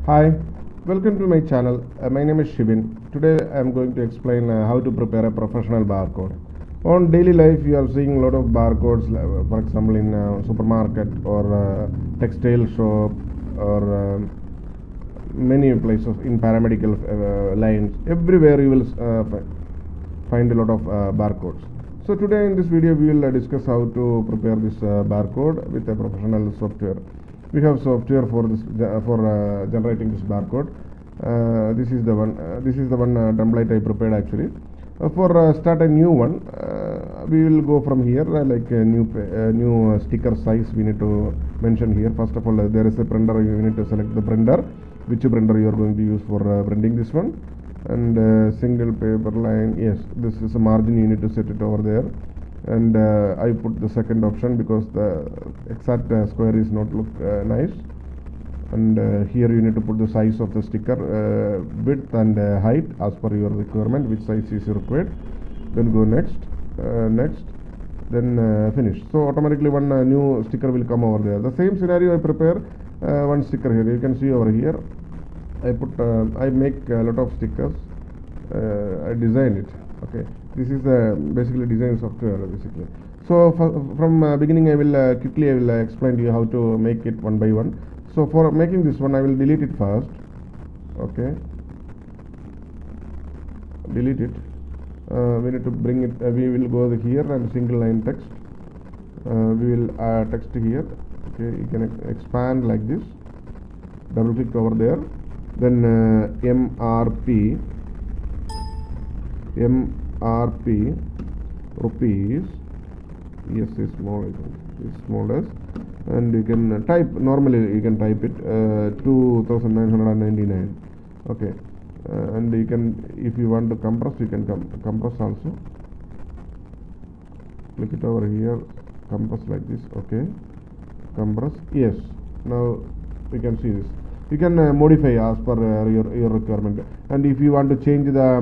Hi, welcome to my channel. My name is Shibin. Today I am going to explain how to prepare a professional barcode. On daily life, you are seeing a lot of barcodes, for example, in supermarket or textile shop or many places in paramedical lines. Everywhere you will find a lot of barcodes. So today in this video, we will discuss how to prepare this barcode with a professional software. We have software for this for generating this barcode. This is the one. Template I prepared actually. For start a new one, we will go from here like a new sticker size. We need to mention here. First of all, there is a printer. You need to select the printer, which printer you are going to use for printing this one, and single paper line. Yes, this is a margin. You need to set it over there. And I put the second option because the exact square is not look nice. And here you need to put the size of the sticker, width and height as per your requirement, which size is required. Then go next, then finish. So automatically one new sticker will come over there. The same scenario I prepare one sticker here. You can see over here I make a lot of stickers. I design it. Okay, this is basically design software basically. So from beginning I will quickly explain to you how to make it one by one. So for making this one I will delete it first. Okay, delete it. We need to bring it. We will go here and single line text. We will text here. Okay, you can expand like this. Double click over there. Then MRP rupees. Yes, is small. Is smallest, and you can type normally. You can type it 2,999. Okay, and you can, if you want to compress, you can compress also. Click it over here. Compress like this. Okay, compress. Yes. Now you can see this. You can modify as per your requirement, and if you want to change the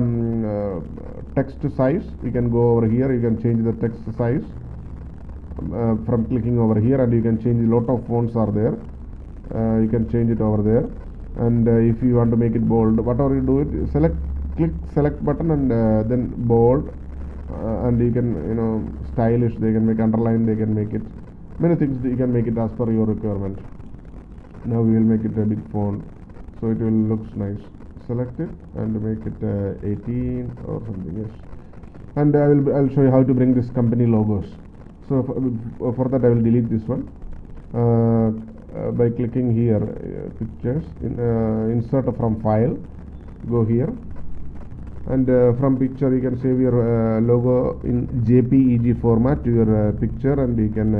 text size, you can go over here. You can change the text size from clicking over here, and you can change a lot of fonts are there. You can change it over there, and if you want to make it bold, whatever you do it, click select button, and then bold, and you can stylish. They can make underline. They can make it many things. You can make it as per your requirement. Now we will make it a big font, so it will looks nice. Select it and make it 18 or something. Yes, and I'll show you how to bring this company logos. So for that I will delete this one by clicking here pictures, insert from file, go here, and from picture you can save your logo in JPEG format to your picture, and you can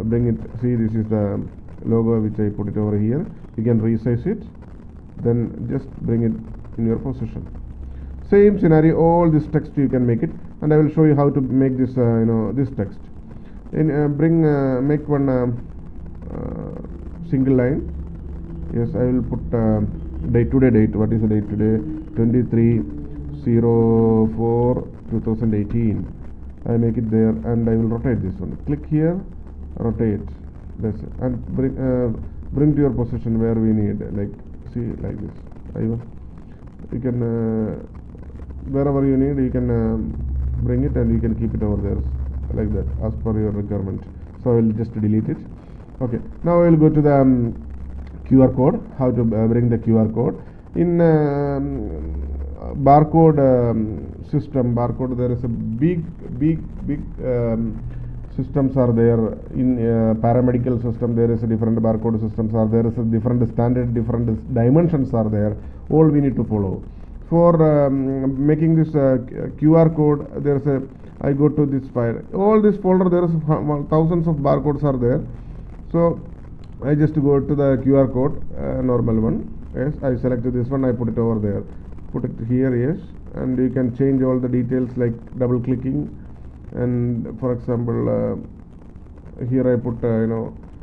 bring it. See, this is the logo which I put it over here. You can resize it, then just bring it in your position. Same scenario, all this text you can make it, and I will show you how to make this this text. Make one single line. Yes, I will put today date. What is the date today? 23/04/2018. I make it there, and I will rotate this one. Click here, rotate. That's it. And bring to your position where we need, like, see, like this. You can wherever you need, you can bring it, and you can keep it over there like that as per your requirement. So I will just delete it. Okay, now I will go to the QR code. How to bring the QR code in barcode system. Barcode, there is a big systems are there. In paramedical system there is a different barcode systems are there. Is a different standard, different dimensions are there. All we need to follow. For making this QR code, there is I go to this file. All this folder, there is thousands of barcodes are there. So I just go to the QR code, normal one. Yes, I selected this one. I put it over there. Put it here. Yes, and you can change all the details like double clicking. And for example, here I put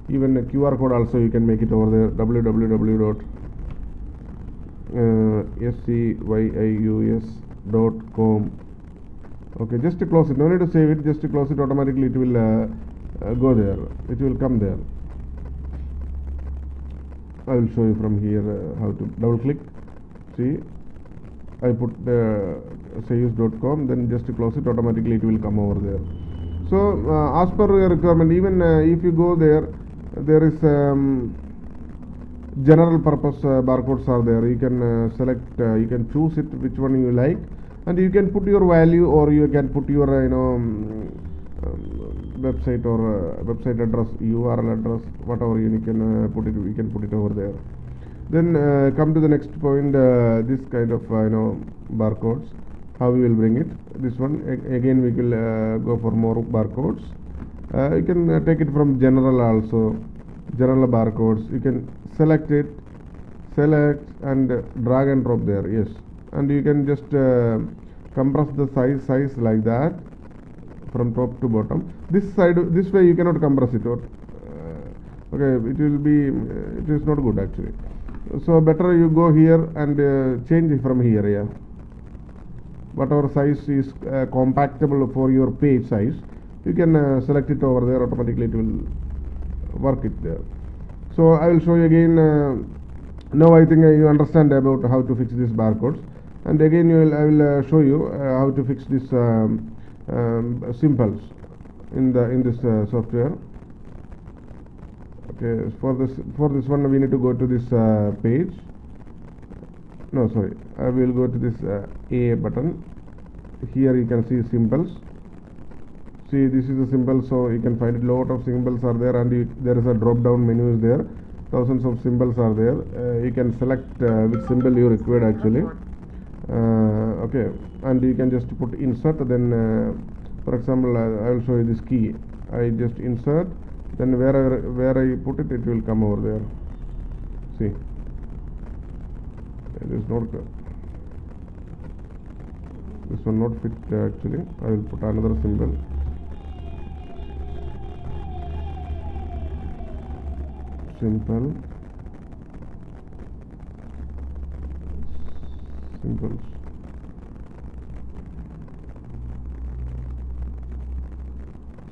even a QR code also you can make it over there. www.scius.com. Okay, just to close it. No need to save it. Just to close it, automatically it will go there. It will come there. I will show you from here how to double click. See, I put sayus.com, then just close it, automatically it will come over there. So as per your requirement, even if you go there, there is general purpose barcodes are there. You can select, you can choose it which one you like, and you can put your value, or you can put your website or website address, URL address, whatever you can put it. We can put it over there. Then come to the next point. This kind of barcodes, how we will bring it. This one again we will go for more barcodes. You can take it from general also. General barcodes, you can select it, select and drag and drop there. Yes, and you can just compress the size like that from top to bottom. This side, this way you cannot compress it. Okay, it will be, it is not good actually. So better you go here and change it from here. Yeah, whatever size is compactable for your page size, you can select it over there. Automatically it will work it there. So I will show you again. Now I think you understand about how to fix these barcodes, and again I will show you how to fix this symbols in this software. Okay, for this one we need to go to this page. No, sorry, I will go to this A button. Here you can see symbols. See, this is the symbol, so you can find a lot of symbols are there, and there is a drop down menu is there. Thousands of symbols are there. You can select which symbol you require actually. Okay, and you can just put insert. Then for example, I will show you this key. I just insert, then where I put it, it will come over there. See, it is not this one not fit actually. I will put another symbol. Simple symbols.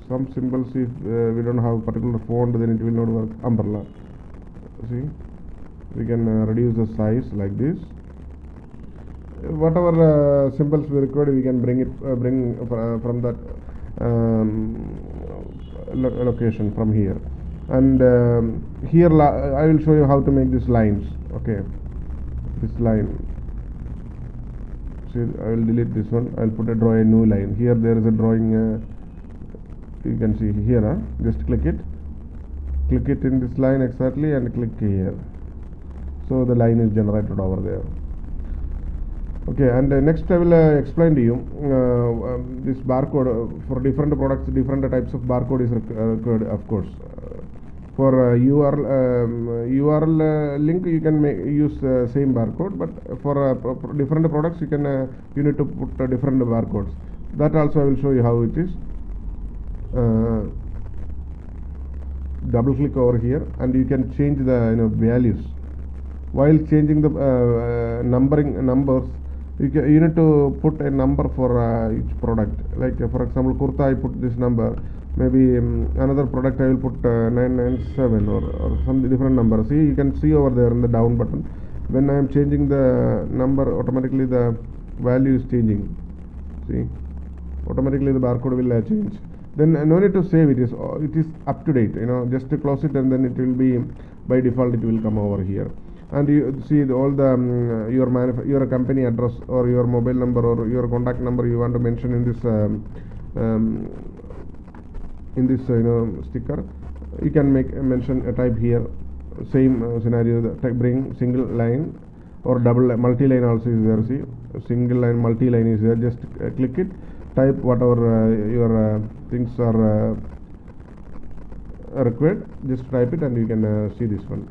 Some symbols, if we don't have particular font, then it will not work. Umbrella. See, we can reduce the size like this. Whatever symbols we require, we can bring from that location from here. And here I will show you how to make these lines. Okay, this line. See, I will delete this one. I will put draw a new line. Here there is a drawing. You can see here. Just click it in this line exactly, and click here. So the line is generated over there. Okay, and next I will explain to you this barcode for different products. Different types of barcode is required, of course. For URL link, you can use same barcode, but for different products, you need to put different barcodes. That also I will show you how it is. Double click over here, and you can change the values. While changing the numbers, you need to put a number for each product. Like for example, kurta, I put this number. Maybe another product I will put 997 or some different number. See, you can see over there in the down button. When I am changing the number, automatically the value is changing. See, automatically the barcode will change. Then no need to save it. It is up to date. Just to close it, and then it will be by default. It will come over here. And you see all the your company address or your mobile number or your contact number you want to mention in this sticker. You can mention a type here. Same scenario. Bring single line or double multi-line also is there. See, single line, multi-line is there. Just click it. Type whatever your things are required. Just type it, and you can see this one.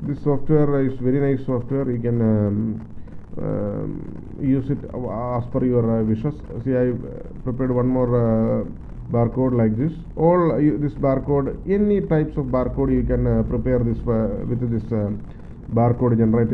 This software is very nice software. You can use it as per your wishes. See, I prepared one more barcode like this. All this barcode, any types of barcode you can prepare this with this barcode generating